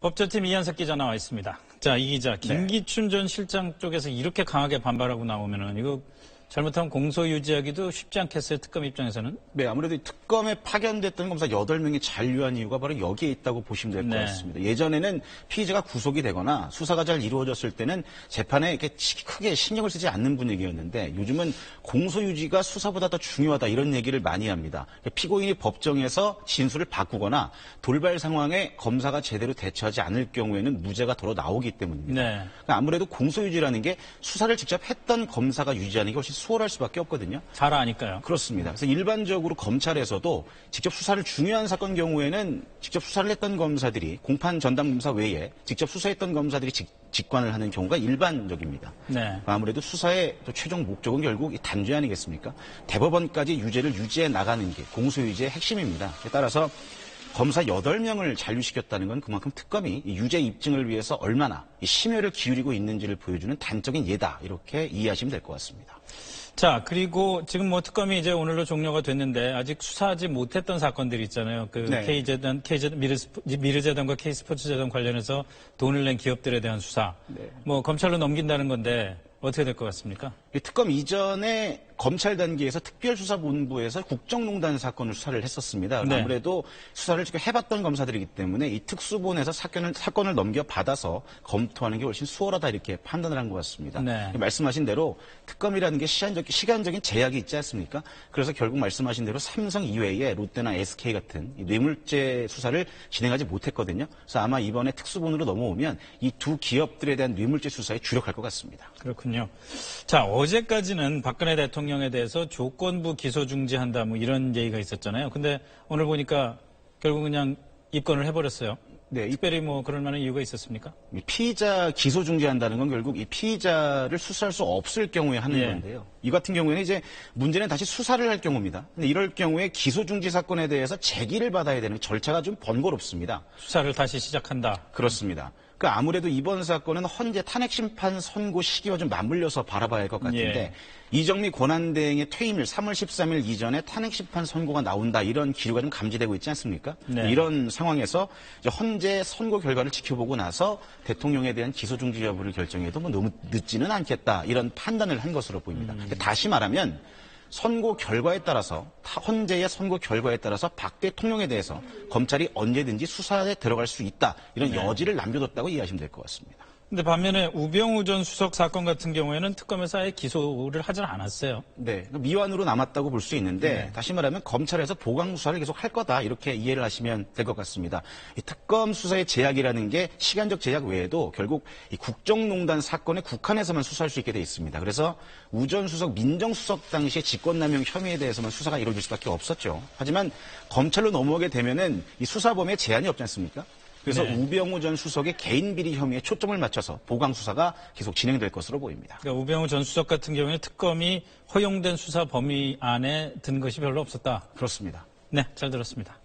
법조팀 이한석 기자 나와 있습니다. 자, 이 기자, 김기춘 전 실장 쪽에서 이렇게 강하게 반발하고 나오면은 이거 잘못하면 공소 유지하기도 쉽지 않겠어요, 특검 입장에서는? 네, 아무래도 이 특검에 파견됐던 검사 8명이 잔류한 이유가 바로 여기에 있다고 보시면 될 것 같습니다. 예전에는 피의자가 구속이 되거나 수사가 잘 이루어졌을 때는 재판에 이렇게 크게 신경을 쓰지 않는 분위기였는데 요즘은 공소 유지가 수사보다 더 중요하다 이런 얘기를 많이 합니다. 피고인이 법정에서 진술을 바꾸거나 돌발 상황에 검사가 제대로 대처하지 않을 경우에는 무죄가 덜어 나오기 때문입니다. 네. 그러니까 아무래도 공소 유지라는 게 수사를 직접 했던 검사가 유지하는 게 훨씬 수월할 수밖에 없거든요. 잘 아니까요. 그렇습니다. 그래서 일반적으로 검찰에서도 직접 수사를 중요한 사건 경우에는 직접 수사를 했던 검사들이 공판 전담 검사 외에 직접 수사했던 검사들이 직관을 하는 경우가 일반적입니다. 네. 아무래도 수사의 또 최종 목적은 결국 이 단죄 아니겠습니까? 대법원까지 유죄를 유지해 나가는 게 공소유지의 핵심입니다. 따라서 검사 8명을 잔류시켰다는 건 그만큼 특검이 유죄 입증을 위해서 얼마나 심혈을 기울이고 있는지를 보여주는 단적인 예다. 이렇게 이해하시면 될 것 같습니다. 자, 그리고 지금 뭐 특검이 이제 오늘로 종료가 됐는데 아직 수사하지 못했던 사건들이 있잖아요. 그 네. 미르재단과 K스포츠재단 관련해서 돈을 낸 기업들에 대한 수사. 네. 뭐 검찰로 넘긴다는 건데 어떻게 될 것 같습니까? 특검 이전에 검찰 단계에서 특별수사본부에서 국정농단 사건을 수사를 했었습니다. 네. 아무래도 수사를 지금 해봤던 검사들이기 때문에 이 특수본에서 사건을 넘겨받아서 검토하는 게 훨씬 수월하다 이렇게 판단을 한 것 같습니다. 네. 말씀하신 대로 특검이라는 게 시간적인 제약이 있지 않습니까? 그래서 결국 말씀하신 대로 삼성 이외에 롯데나 SK 같은 뇌물죄 수사를 진행하지 못했거든요. 그래서 아마 이번에 특수본으로 넘어오면 이 두 기업들에 대한 뇌물죄 수사에 주력할 것 같습니다. 그렇군요. 자, 어제까지는 박근혜 대통령에 대해서 조건부 기소 중지한다 뭐 이런 얘기가 있었잖아요. 근데 오늘 보니까 결국 그냥 입건을 해버렸어요. 네, 특별히 뭐 그럴 만한 이유가 있었습니까? 피의자 기소 중지한다는 건 결국 이 피의자를 수사할 수 없을 경우에 하는 건데요. 이 같은 경우에는 이제 문제는 다시 수사를 할 경우입니다. 근데 이럴 경우에 기소 중지 사건에 대해서 제기를 받아야 되는 절차가 좀 번거롭습니다. 수사를 다시 시작한다. 그렇습니다. 그러니까 아무래도 이번 사건은 헌재 탄핵심판 선고 시기와 좀 맞물려서 바라봐야 할 것 같은데 이정미 권한대행의 퇴임일 3월 13일 이전에 탄핵심판 선고가 나온다 이런 기류가 좀 감지되고 있지 않습니까? 네. 이런 상황에서 이제 헌재 선고 결과를 지켜보고 나서 대통령에 대한 기소 중지 여부를 결정해도 뭐 너무 늦지는 않겠다 이런 판단을 한 것으로 보입니다. 다시 말하면 선고 결과에 따라서 헌재의 선고 결과에 따라서 박 대통령에 대해서 검찰이 언제든지 수사에 들어갈 수 있다. 이런 여지를 남겨뒀다고 이해하시면 될 것 같습니다. 근데 반면에 우병우 전 수석 사건 같은 경우에는 특검에서 아예 기소를 하질 않았어요. 네, 미완으로 남았다고 볼 수 있는데 다시 말하면 검찰에서 보강 수사를 계속 할 거다 이렇게 이해를 하시면 될 것 같습니다. 이 특검 수사의 제약이라는 게 시간적 제약 외에도 결국 이 국정농단 사건에 국한에서만 수사할 수 있게 돼 있습니다. 그래서 우 전 수석 민정수석 당시의 직권남용 혐의에 대해서만 수사가 이루어질 수밖에 없었죠. 하지만 검찰로 넘어오게 되면은 이 수사 범위에 제한이 없지 않습니까? 그래서 우병우 전 수석의 개인 비리 혐의에 초점을 맞춰서 보강 수사가 계속 진행될 것으로 보입니다. 그러니까 우병우 전 수석 같은 경우에는 특검이 허용된 수사 범위 안에 든 것이 별로 없었다. 그렇습니다. 네, 잘 들었습니다.